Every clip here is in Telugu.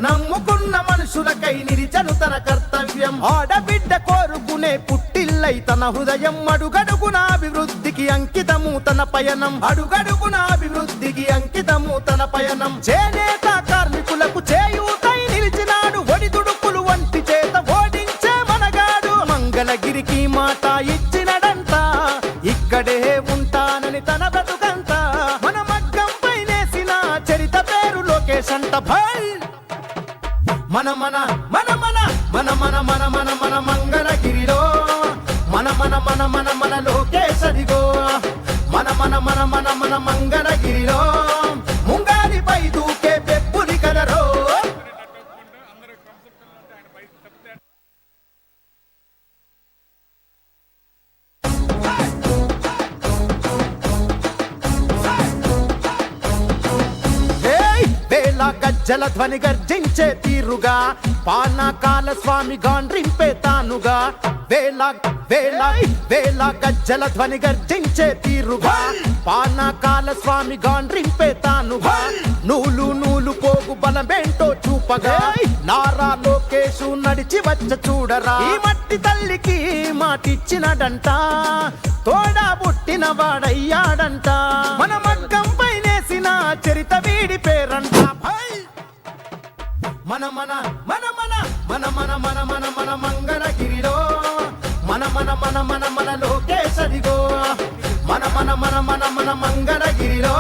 నమ్ముకున్న మనుషులకై నిలిచను తన కర్తవ్యం. ఆడబిడ్డ కోరుకునే పుట్టిల్లై తన హృదయం. అడుగడుగున అభివృద్ధికి అంకితము తన పయనం. అడుగడుగున అభివృద్ధికి అంకితము తన పయనం. చేనేత కార్మికులకు చేయూతై నిలిచినాడు. ఒడిదుడుకులు వంటి చేత ఓడించే మనగాడు. మంగళగిరికి మాట ఇచ్చినడంట. ఇక్కడే ఉంటానని తన బ్రతుకంత. మన మగ్గంపై నేసిన చరిత పేరు లోకేష్ అంట. భై మన మన మన మన మన మన మన మన మన మంగళగిరిలో మన మన మన మన మన లోకేష్ అదిగో. మన మన మన మన మన మంగళగిరిలో ముంగారిపై దూకే పెప్పులి కలరో. గజ్జల ధ్వని గర్జించే తీరుగా పానకాల స్వామి గాండ్రింపే తానుగా. వేళ వేళ వేళ గజ్జల ధ్వని గర్జించే తీరుగా పానకాల స్వామి గాండ్రింపే తానుగా. నూలు నూలు పోగు బలమేంటో చూపగా నారా లోకేషు నడిచి వచ్చ చూడరా. ఈ మట్టి తల్లికి మాటిచ్చినడంట. తోడా పుట్టిన వాడయ్యాడంట. మన మగ్గంపై నేసిన చరిత వీడి పేరంట. మన మన మన మన మన మన మన మన మన మంగళగిరిలో మన మన మన మన మన లోకేష్ అదిగో. మన మన మన మన మన మంగళగిరిలో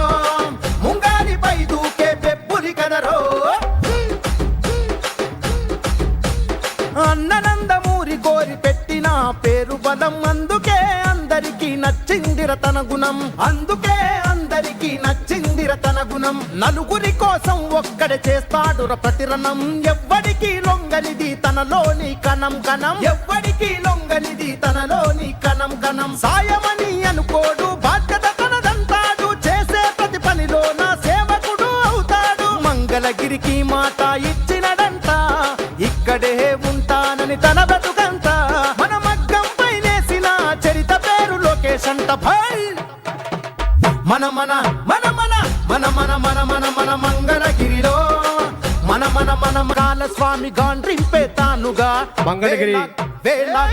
ముంగారిపై దూకే పెప్పులి కదరో. అన్ననందమూరి కోరి పెట్టిన పేరు బలం. అందుకే అందరికీ నచ్చిందిర తన గుణం. అందుకే అందరికీ నచ్చిందిర తన గుణం. నలుగురి కోసం ఒక్కడే చేస్తాడుర ప్రతిరణం. ఎవ్వడికి లొంగనిది తనలోని కణం కణం. ఎవ్వడికి లొంగనిది తనలోని కణం కణం. సాయమని అనుకోడు బాధ్యత తనదంటాడు. చేసే ప్రతి పనిలో నా సేవకుడు అవుతాడు. మంగళగిరికి మాట ఇచ్చినడంట. ఇక్కడే ఉంటానని తన బ్రతుకంత. మన మగ్గంపై నేసిన చరిత పేరు లోకేష్ అంట. భై మన మన మన మన మన మన మన మన మన మంగళగిరిలో మన మన మన కాల స్వామి గాండ్రింపే తానుగా. మంగళగిరి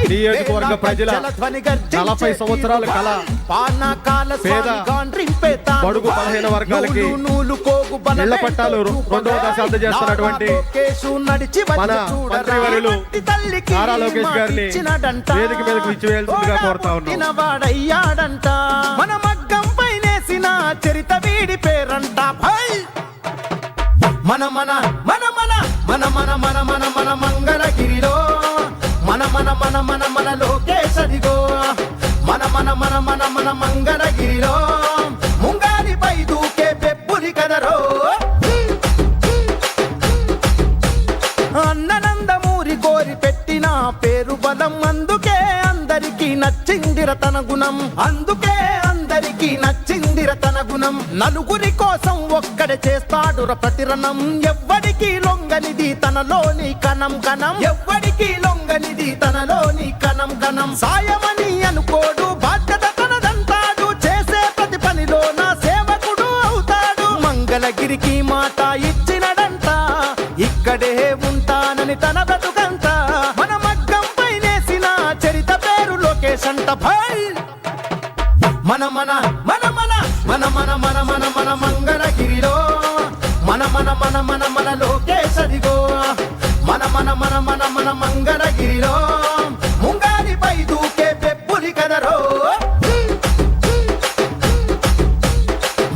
నియోజకవర్గ ప్రజల 40 సంవత్సరాల కళ. పేద బడుగు బలహీన వర్గాలకి ఇళ్ల పట్టాలు 2వ దశ అందజేస్తున్నటువంటి మన మంత్రివర్యులు నారా లోకేష్ గారిని వేదిక మీదకు ఇచ్చివేయాల్సిందిగా కోరుతా ఉన్నాం. మన మగ్గంపై నేసిన చరిత వీడి పేరంట. భై మన మన మన మన మన మన మన మన మన మంగళగిరిలో మన మన మన మన మన లోకేష్ అదిగో. మన మన మన మన మన మంగళగిరిలో ముంగారిపై దూకే పెప్పులి కదరో. అన్ననందమూరి కోరి పెట్టిన పేరు బలం. అందుకే అందరికీ నచ్చిందిర తన గుణం. అందుకే అందరికీ నచ్చిందిర తన గుణం. నలుగురి కోసం ఒక్కడే చేస్తాడుర ప్రతిరణం. ఎవ్వడికి లొంగనిది తనలోని కణం కణం. ఎవ్వడికి లొంగనిది తనలోని కణం కణం. సాయమని అనుకోడు బాధ్యత తనదంటాడు. చేసే ప్రతి పనిలో నా సేవకుడు అవుతాడు. మంగళగిరికి మాట ఇచ్చినడంట. ఇక్కడే ఉంటానని తన బ్రతుకంత. మన మగ్గంపై నేసిన చరిత పేరు లోకేష్ అంట. భై మన మన మన మన మన మన మన మన మన మంగళగిరిలో మన మన మన మన మన లోకేష్ అదిగో. మన మన మన మన మన మంగళగిరిలో ముంగారిపై దూకే పెప్పులి కదరో.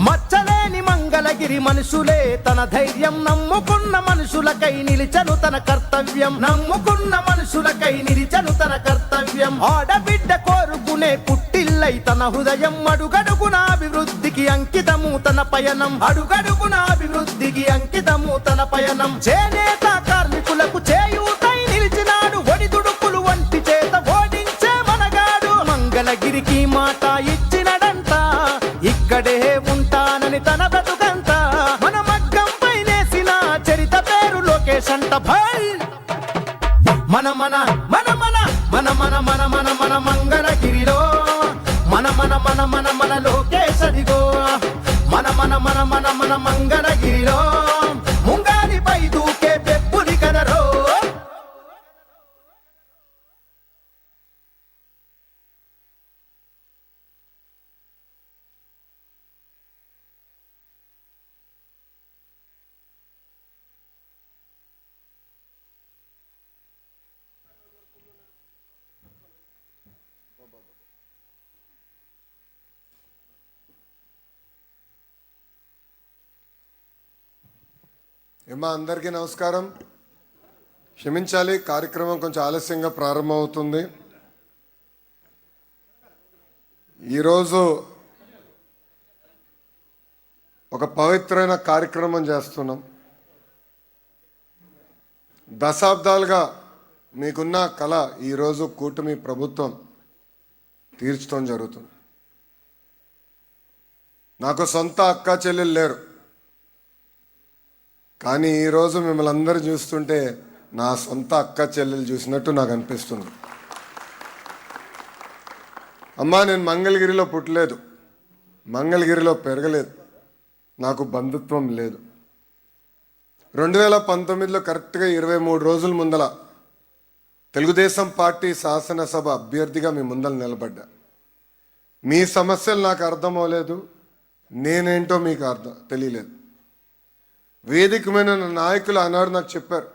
మచ్చలేని మంగళగిరి మనుషులే తన ధైర్యం. నమ్ముకున్న మనుషులకై నిలిచను తన కర్తవ్యం. నమ్ముకున్న మనుషులకై నిలిచను తన కర్తవ్యం. ఆడబిడ్డ కోరుకునే పుట్టిల్లై తన హృదయం. అడుగడుగున అభివృద్ధికి అంకితము తన పయనం. అడుగడుగున అభివృద్ధికి అంకితము తన పయనం. చేనేత కార్మికులకు చేయూతై నిలిచినాడు. ఒడిదుడుకులు వంటి చేత ఓడించే మనగాడు. మంగళగిరికి మాట ఇచ్చినడంట. ఇక్కడే ఉంటానని తన బ్రతుకంత. మన మగ్గంపై నేసిన చరిత పేరు లోకేష్ అంట. భై మన మన మన మన మన మన మన మన మన మంగళగిరిలో మన మన మన మన మన లోకేష్ అదిగో. మన మన మన మన మన మంగళగిరిలో ముంగారిపై దూకే ఏమా అందరికీ నమస్కారం. క్షమించాలి, కార్యక్రమం కొంచెం ఆలస్యంగా ప్రారంభమవుతుంది. ఈరోజు ఒక పవిత్రమైన కార్యక్రమం చేస్తున్నాం. దశాబ్దాలుగా మీకున్న కళ ఈరోజు కూటమి ప్రభుత్వం తీర్చడం జరుగుతుంది. నాకు సొంత అక్క చెల్లెలు లేరు, కానీ ఈరోజు మిమ్మల్ని అందరూ చూస్తుంటే నా సొంత అక్క చెల్లెలు చూసినట్టు నాకు అనిపిస్తుంది. అమ్మా, నేను మంగళగిరిలో పుట్టలేదు, మంగళగిరిలో పెరగలేదు, నాకు బంధుత్వం లేదు. 2019లో కరెక్ట్గా 23 రోజుల ముందల తెలుగుదేశం పార్టీ శాసనసభ అభ్యర్థిగా మీ ముందర నిలబడ్డా. మీ సమస్యలు నాకు అర్థం అవ్వలేదు, నేనేంటో మీకు తెలియలేదు. వేదిక మీద నాయకులు ఆనాడు నాకు చెప్పారు,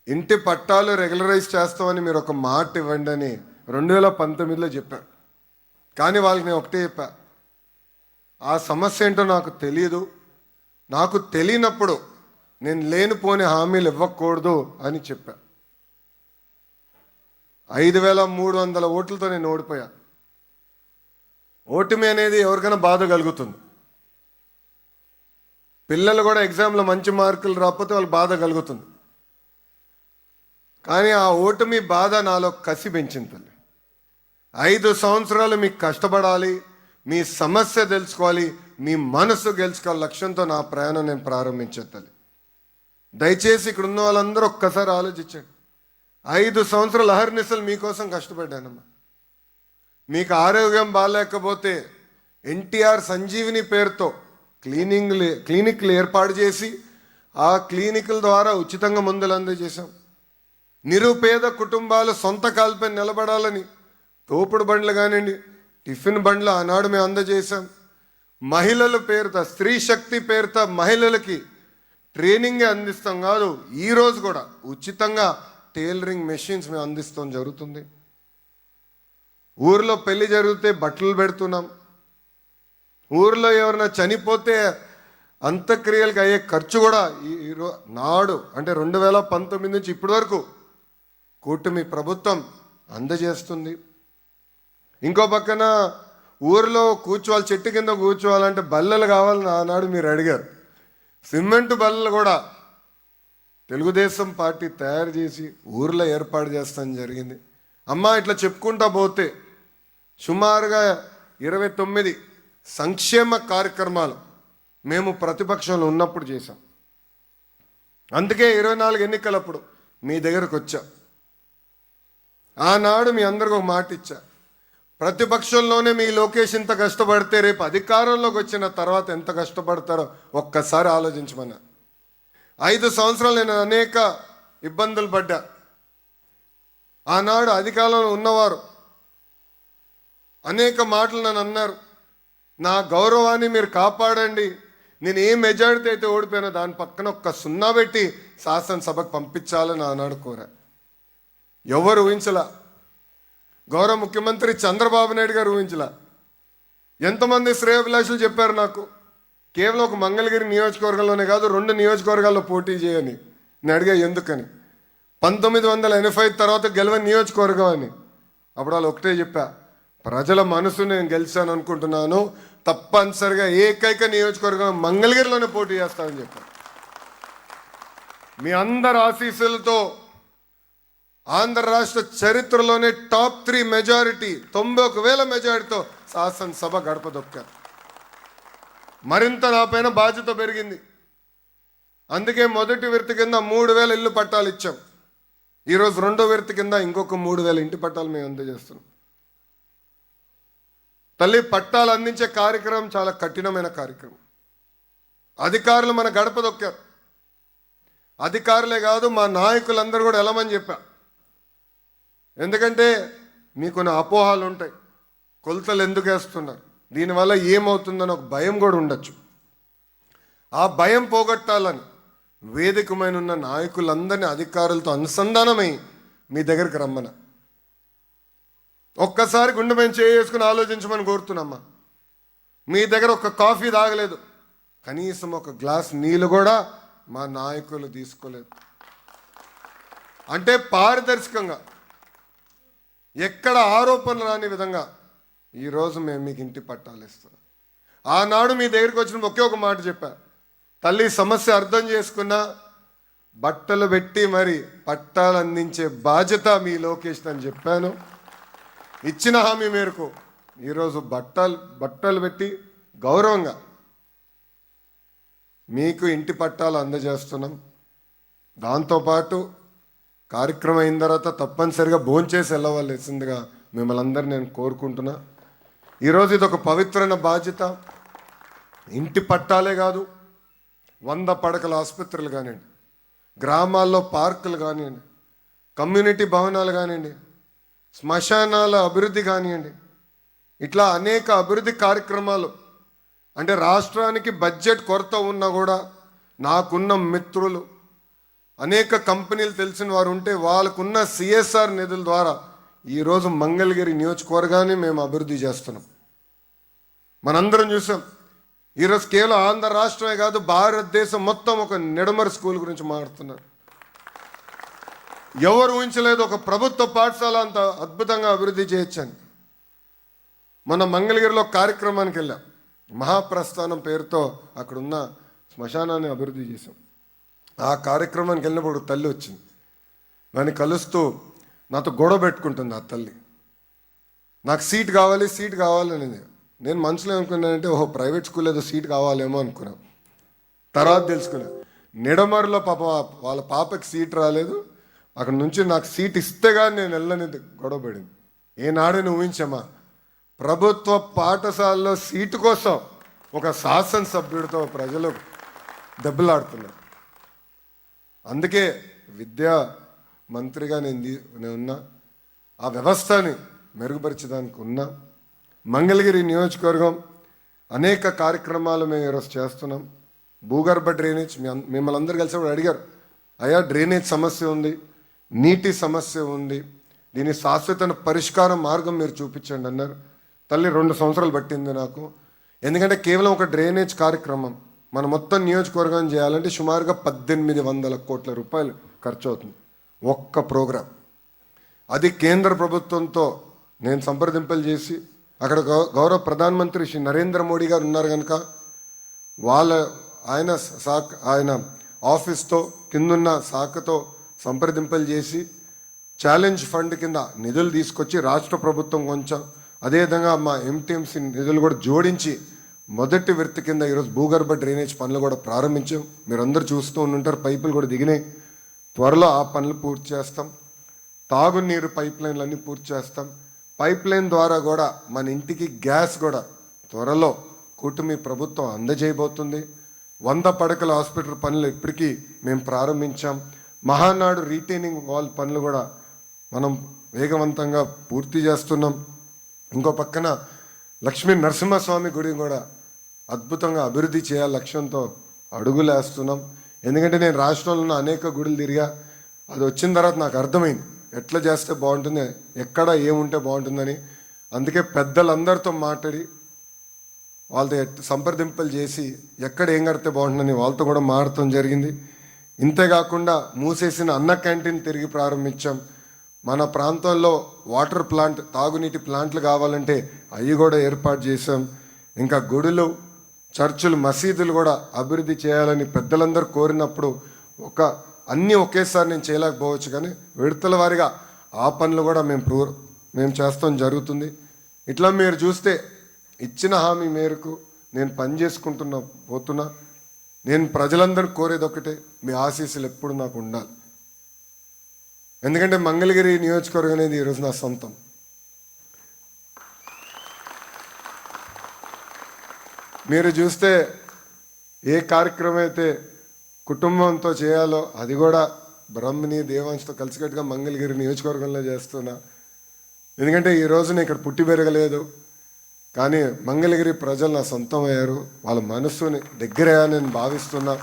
ఇంటి పట్టాలు రెగ్యులరైజ్ చేస్తామని మీరు ఒక మాట ఇవ్వండి అని 2019లో చెప్పారు. కానీ వాళ్ళకి నేను ఒకటే చెప్పా, ఆ సమస్య ఏంటో నాకు తెలియదు, నాకు తెలియనప్పుడు నేను లేనిపోని హామీలు ఇవ్వకూడదు అని చెప్పా. 5300 ఓట్లతో నేను ఓడిపోయా. ఓటమి అనేది ఎవరికైనా బాధ కలుగుతుంది. పిల్లలు కూడా ఎగ్జామ్లో మంచి మార్కులు రాకపోతే వాళ్ళకి బాధ కలుగుతుంది. కానీ ఆ ఓటమి బాధ నాలో కసి పెంచింది తల్లి. 5 సంవత్సరాలు మీకు కష్టపడాలి, మీ సమస్య తెలుసుకోవాలి, మీ మనసు గెలుచుకోవాలి లక్ష్యంతో నా ప్రయాణం నేను ప్రారంభించే తల్లి. దయచేసి ఇక్కడ ఉన్న వాళ్ళందరూ ఒక్కసారి ఆలోచించండి. 5 సంవత్సరాలు అహర్నిశలు మీకోసం కష్టపడ్డానమ్మా. మీకు ఆరోగ్యం బాగాలేకపోతే ఎన్టీఆర్ సంజీవిని పేరుతో క్లినిక్లు ఏర్పాటు చేసి ఆ క్లినిక్ల ద్వారా ఉచితంగా మందులు అందజేశాం. నిరుపేద కుటుంబాలు సొంత కాల్పై నిలబడాలని తోపుడు బండ్లు కానివ్వండి, టిఫిన్ బండ్లు ఆనాడు మేము అందజేశాం. మహిళల పేరుతో, స్త్రీ శక్తి పేరుతో మహిళలకి ట్రైనింగే అందిస్తాం కాదు, ఈరోజు కూడా ఉచితంగా టైలరింగ్ మెషిన్స్ మేము అందిస్తాం జరుగుతుంది. ఊర్లో పెళ్లి జరిగితే బట్టలు పెడుతున్నాం. ఊర్లో ఎవరైనా చనిపోతే అంత్యక్రియలకు అయ్యే ఖర్చు కూడా నాడు అంటే 2019 నుంచి ఇప్పటి వరకు కూటమి ప్రభుత్వం అందజేస్తుంది. ఇంకో పక్కన ఊరిలో కూర్చోవాలి, చెట్టు కింద కూర్చోవాలంటే బల్లలు కావాలని ఆనాడు మీరు అడిగారు. సిమెంట్ బల్లలు కూడా తెలుగుదేశం పార్టీ తయారు చేసి ఊర్లో ఏర్పాటు చేస్తాం జరిగింది. అమ్మా, ఇట్లా చెప్పుకుంటా పోతే సుమారుగా 29 సంక్షేమ కార్యక్రమాలు మేము ప్రతిపక్షంలో ఉన్నప్పుడు చేశాం. అందుకే 24 ఎన్నికలప్పుడు మీ దగ్గరకు వచ్చా. ఆనాడు మీ అందరికి ఒక మాట ఇచ్చా, ప్రతిపక్షంలోనే మీ లోకేష్ ఇంత కష్టపడితే రేపు అధికారంలోకి వచ్చిన తర్వాత ఎంత కష్టపడతారో ఒక్కసారి ఆలోచించమన్నా. 5 సంవత్సరాలు నేను అనేక ఇబ్బందులు పడ్డా. ఆనాడు అధికారంలో ఉన్నవారు అనేక మాటలు నన్ను అన్నారు, నా గౌరవాన్ని మీరు కాపాడండి, నేను ఏ మెజారిటీ అయితే ఓడిపోయినా దాని పక్కన ఒక్క 0 పెట్టి శాసనసభకు పంపించాలని ఆనాడు కోరా. ఎవరు ఊహించలా, గౌరవ ముఖ్యమంత్రి చంద్రబాబు నాయుడు గారు ఊహించలా. ఎంతమంది శ్రేయోభిలాషులు చెప్పారు నాకు, కేవలం ఒక మంగళగిరి నియోజకవర్గంలోనే కాదు 2 నియోజకవర్గాల్లో పోటీ చేయని. నేను అడిగా ఎందుకని. 1985 తర్వాత గెలవని నియోజకవర్గం అని. అప్పుడు వాళ్ళు ఒకటే చెప్పా, ప్రజల మనసు నేను గెలిచాను అనుకుంటున్నాను, తప్పనిసరిగా ఏకైక నియోజకవర్గం మంగళగిరిలోనే పోటీ చేస్తానని చెప్పాను. మీ అందరి ఆశీస్సులతో ఆంధ్ర రాష్ట్ర చరిత్రలోనే టాప్ 3 మెజారిటీ 91,000 మెజారిటీతో శాసనసభ గడప దొక్కారు. మరింత నా పైన బాధ్యత పెరిగింది. అందుకే మొదటి విడత కింద 3,000 ఇల్లు పట్టాలు ఇచ్చాం. ఈరోజు రెండో విడత కింద ఇంకొక 3,000 ఇంటి పట్టాలు మేము అందజేస్తున్నాం. తల్లి, పట్టాలు అందించే కార్యక్రమం చాలా కఠినమైన కార్యక్రమం. అధికారులు మన గడప దొక్కారు. అధికారులే కాదు, మా నాయకులందరూ కూడా వెళ్ళమని చెప్పా. ఎందుకంటే మీకు కొన్ని అపోహాలు ఉంటాయి, కొలతలు ఎందుకు వేస్తున్నారు, దీనివల్ల ఏమవుతుందని ఒక భయం కూడా ఉండొచ్చు. ఆ భయం పోగొట్టాలని వేదికమైన ఉన్న నాయకులందరినీ అధికారులతో అనుసంధానమై మీ దగ్గరికి రమ్మన. ఒక్కసారి గుండె మేము చేసుకుని ఆలోచించమని కోరుతున్నామ్మా. మీ దగ్గర ఒక కాఫీ తాగలేదు, కనీసం ఒక గ్లాస్ నీళ్ళు కూడా మా నాయకులు తీసుకోలేదు. అంటే పారదర్శకంగా ఎక్కడ ఆరోపణలు రాని విధంగా ఈరోజు మేము మీకు ఇంటి పట్టాలు ఇస్తున్నాం. ఆనాడు మీ దగ్గరికి వచ్చిన ఒకే ఒక మాట చెప్పా, తల్లి సమస్య అర్థం చేసుకున్నా బట్టలు పెట్టి మరి పట్టాలు అందించే బాధ్యత మీ లోకేష్ అని చెప్పాను. ఇచ్చిన హామీ మేరకు ఈరోజు బట్టలు పెట్టి గౌరవంగా మీకు ఇంటి పట్టాలు అందజేస్తున్నాం. దాంతోపాటు కార్యక్రమం అయిన తర్వాత తప్పనిసరిగా భోంచేసి వెళ్ళవలసిందిగా మిమ్మల్ని అందరూ నేను కోరుకుంటున్నా. ఈరోజు ఇది ఒక పవిత్రమైన బాధ్యత. ఇంటి పట్టాలే కాదు, 100 పడకల ఆసుపత్రులు కానివ్వండి, గ్రామాల్లో పార్కులు కానివ్వండి, కమ్యూనిటీ భవనాలు కానివ్వండి, శ్మశానాల అభివృద్ధి కానివ్వండి, ఇట్లా అనేక అభివృద్ధి కార్యక్రమాలు. అంటే రాష్ట్రానికి బడ్జెట్ కొరత ఉన్నా కూడా నాకున్న మిత్రులు అనేక కంపెనీలు తెలిసిన వారు ఉంటే వాళ్ళకున్న సిఎస్ఆర్ నిధుల ద్వారా ఈరోజు మంగళగిరి నియోజకవర్గాన్ని మేము అభివృద్ధి చేస్తున్నాం. మనందరం చూసాం. ఈరోజు కేవలం ఆంధ్ర రాష్ట్రమే కాదు, భారతదేశం మొత్తం ఒక నిడమర్ స్కూల్ గురించి మాట్లాడుతున్నారు. ఎవరు ఊహించలేదు ఒక ప్రభుత్వ పాఠశాల అంత అద్భుతంగా అభివృద్ధి చేయొచ్చని. మన మంగళగిరిలో కార్యక్రమానికి వెళ్ళాం. మహాప్రస్థానం పేరుతో అక్కడున్న శ్మశానాన్ని అభివృద్ధి చేశాం. ఆ కార్యక్రమానికి వెళ్ళినప్పుడు తల్లి వచ్చింది. దాన్ని కలుస్తూ నాతో గొడవ పెట్టుకుంటుంది. ఆ తల్లి నాకు సీట్ కావాలి అనేది. నేను మనసులో అనుకున్నానంటే ఓహో ప్రైవేట్ స్కూల్ ఏదో సీట్ కావాలేమో అనుకున్నాను. తర్వాత తెలుసుకున్నా నిడమర్లో వాళ్ళ పాపకి సీట్ రాలేదు, అక్కడ నుంచి నాకు సీట్ ఇస్తే కానీ నేను వెళ్ళనేది గొడవ పడింది. ఏనాడని ఊహించమ్మా, ప్రభుత్వ పాఠశాలలో సీటు కోసం ఒక శాసనసభ్యుడితో ప్రజలు దెబ్బలాడుతున్నారు. అందుకే విద్యా మంత్రిగా నేను ఉన్నా, ఆ వ్యవస్థని మెరుగుపరిచడానికి ఉన్నా. మంగళగిరి నియోజకవర్గం అనేక కార్యక్రమాలు మేము ఈరోజు చేస్తున్నాం. భూగర్భ డ్రైనేజ్ మిమ్మల్ని అందరూ కలిసి కూడా అడిగారు, అయ్యా డ్రైనేజ్ సమస్య ఉంది, నీటి సమస్య ఉంది, దీని శాశ్వత పరిష్కారం మార్గం మీరు చూపించండి అన్నారు. తల్లి 2 సంవత్సరాలు పట్టింది నాకు. ఎందుకంటే కేవలం ఒక డ్రైనేజ్ కార్యక్రమం మన మొత్తం నియోజకవర్గం చేయాలంటే సుమారుగా 1800 కోట్ల రూపాయలు ఖర్చు అవుతుంది ఒక్క ప్రోగ్రాం. అది కేంద్ర ప్రభుత్వంతో నేను సంప్రదింపులు చేసి అక్కడ గౌరవ ప్రధానమంత్రి శ్రీ నరేంద్ర మోడీ గారు ఉన్నారు కనుక ఆయన ఆఫీస్తో కిందున్న శాఖతో సంప్రదింపులు చేసి ఛాలెంజ్ ఫండ్ కింద నిధులు తీసుకొచ్చి రాష్ట్ర ప్రభుత్వం కొంచెం, అదేవిధంగా మా ఎంటీఎంసీ నిధులు కూడా జోడించి మొదటి విడత కింద ఈరోజు భూగర్భ డ్రైనేజ్ పనులు కూడా ప్రారంభించాం. మీరందరూ చూస్తూ ఉంటారు, పైపులు కూడా దిగినాయి. త్వరలో ఆ పనులు పూర్తి చేస్తాం. తాగునీరు పైప్ లైన్లన్నీ పూర్తి చేస్తాం. పైప్ లైన్ ద్వారా కూడా మన ఇంటికి గ్యాస్ కూడా త్వరలో కూటమి ప్రభుత్వం అందజేయబోతుంది. 100 పడకల హాస్పిటల్ పనులు ఇప్పటికీ మేము ప్రారంభించాం. మహానాడు రీటైనింగ్ వాల్ పనులు కూడా మనం వేగవంతంగా పూర్తి చేస్తున్నాం. ఇంకో పక్కన లక్ష్మీ నరసింహస్వామి గుడిని కూడా అద్భుతంగా అభివృద్ధి చేయాలి లక్ష్యంతో అడుగులేస్తున్నాం. ఎందుకంటే నేను రాష్ట్రంలో ఉన్న అనేక గుడులు తిరిగా, అది వచ్చిన తర్వాత నాకు అర్థమైంది ఎట్లా చేస్తే బాగుంటుంది, ఎక్కడ ఏముంటే బాగుంటుందని. అందుకే పెద్దలందరితో మాట్లాడి వాళ్ళతో సంప్రదింపులు చేసి ఎక్కడ ఏం కడితే బాగుంటుందని వాళ్ళతో కూడా మాట్లాడటం జరిగింది. ఇంతేకాకుండా మూసేసిన అన్న క్యాంటీన్ తిరిగి ప్రారంభించాం. మన ప్రాంతంలో వాటర్ ప్లాంట్, తాగునీటి ప్లాంట్లు కావాలంటే అవి కూడా ఏర్పాటు చేసాం. ఇంకా గుడులు, చర్చిలు, మసీదులు కూడా అభివృద్ధి చేయాలని పెద్దలందరూ కోరినప్పుడు అన్నీ ఒకేసారి నేను చేయలేకపోవచ్చు, కానీ విడతల వారిగా ఆ పనులు కూడా మేము చేస్తాం జరుగుతుంది. ఇట్లా మీరు చూస్తే ఇచ్చిన హామీ మేరకు నేను పని పోతున్నా. నేను ప్రజలందరూ కోరేది ఒకటే, మీ ఆశీస్సులు ఎప్పుడు నాకు ఉండాలి. ఎందుకంటే మంగళగిరి నియోజకవర్గం అనేది ఈరోజు నా సొంతం. మీరు చూస్తే ఏ కార్యక్రమం అయితే కుటుంబంతో చేయాలో అది కూడా బ్రహ్మని దేవాంశతో కలిసికట్టుగా మంగళగిరి నియోజకవర్గంలో చేస్తున్నా. ఎందుకంటే ఈరోజు నేను ఇక్కడ పుట్టి పెరగలేదు, కానీ మంగళగిరి ప్రజలు నా సొంతం అయ్యారు. వాళ్ళ మనస్సుని దగ్గరగా నేను భావిస్తున్నా.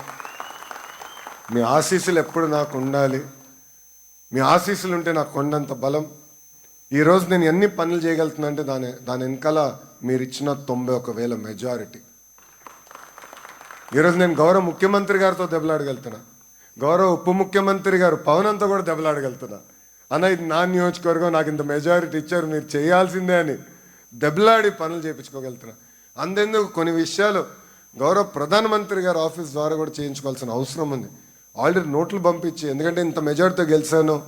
మీ ఆశీస్సులు ఎప్పుడు నాకు ఉండాలి. మీ ఆశీస్సులు ఉంటే నాకు కొండంత బలం. ఈరోజు నేను ఎన్ని పనులు చేయగలుగుతున్నా అంటే దాని వెనకాల మీరు ఇచ్చిన 91,000 మెజారిటీ. ఈరోజు నేను గౌరవ ముఖ్యమంత్రి గారితో దెబ్బలాడగలుగుతున్నా, గౌరవ ఉప ముఖ్యమంత్రి గారు పవన్ అంతా కూడా దెబ్బలాడగలుగుతున్నా. అన్న ఇది నా నియోజకవర్గం, నాకు ఇంత మెజారిటీ ఇచ్చారు, మీరు చేయాల్సిందే అని దెబ్బలాడి పనులు చేయించుకోగలుగుతున్నా. అంతెందుకు కొన్ని విషయాలు గౌరవ ప్రధానమంత్రి గారి ఆఫీస్ ద్వారా కూడా చేయించుకోవాల్సిన అవసరం ఉంది. ఆల్రెడీ నోట్లు పంపించి, ఎందుకంటే ఇంత మెజారిటీతో గెలిచాను,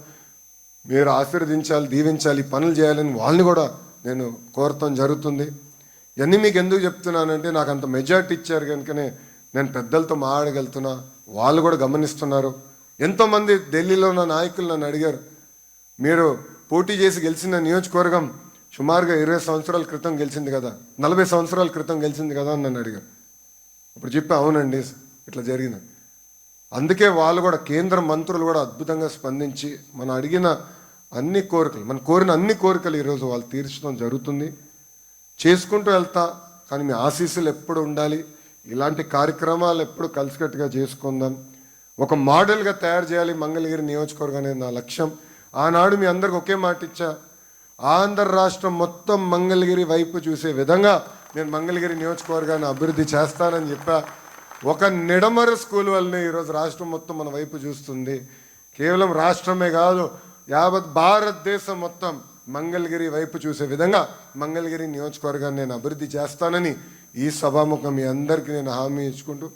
మీరు ఆశీర్వదించాలి, దీవించాలి, పనులు చేయాలని వాళ్ళని కూడా నేను కోరటం జరుగుతుంది. ఇవన్నీ మీకు ఎందుకు చెప్తున్నానంటే నాకు అంత మెజారిటీ ఇచ్చారు కనుకనే నేను పెద్దలతో మాట్లాడగలుగుతున్నా, వాళ్ళు కూడా గమనిస్తున్నారు. ఎంతోమంది ఢిల్లీలో ఉన్న నాయకులు నన్ను అడిగారు, మీరు పోటీ చేసి గెలిచిన నియోజకవర్గం సుమారుగా 20 సంవత్సరాల క్రితం గెలిచింది కదా, 40 సంవత్సరాల క్రితం గెలిచింది కదా అని నన్ను అడిగారు. అప్పుడు చెప్పి అవునండి ఇట్లా జరిగింది. అందుకే వాళ్ళు కూడా కేంద్ర మంత్రులు కూడా అద్భుతంగా స్పందించి మనం అడిగిన అన్ని కోరికలు, మనం కోరిన అన్ని కోరికలు ఈరోజు వాళ్ళు తీర్చడం జరుగుతుంది. చేసుకుంటూ వెళ్తా, కానీ మీ ఆశీస్సులు ఎప్పుడు ఉండాలి. ఇలాంటి కార్యక్రమాలు ఎప్పుడు కలిసికట్టుగా చేసుకుందాం. ఒక మోడల్గా తయారు చేయాలి మంగళగిరి నియోజకవర్గం అనేది నా లక్ష్యం. ఆనాడు మీ అందరికి ఒకే మాట ఇచ్చా, ఆంధ్ర రాష్ట్రం మొత్తం మంగళగిరి వైపు చూసే విధంగా నేను మంగళగిరి నియోజకవర్గాన్ని అభివృద్ధి చేస్తానని చెప్పా. ఒక నిడమర స్కూల్ వల్లనే ఈరోజు రాష్ట్రం మొత్తం మన వైపు చూస్తుంది. కేవలం రాష్ట్రమే కాదు, యావత్ భారతదేశం మొత్తం మంగళగిరి వైపు చూసే విధంగా మంగళగిరి నియోజకవర్గాన్ని నేను అభివృద్ధి చేస్తానని ఈ సభాముఖం మీ అందరికీ నేను హామీ ఇచ్చుకుంటూ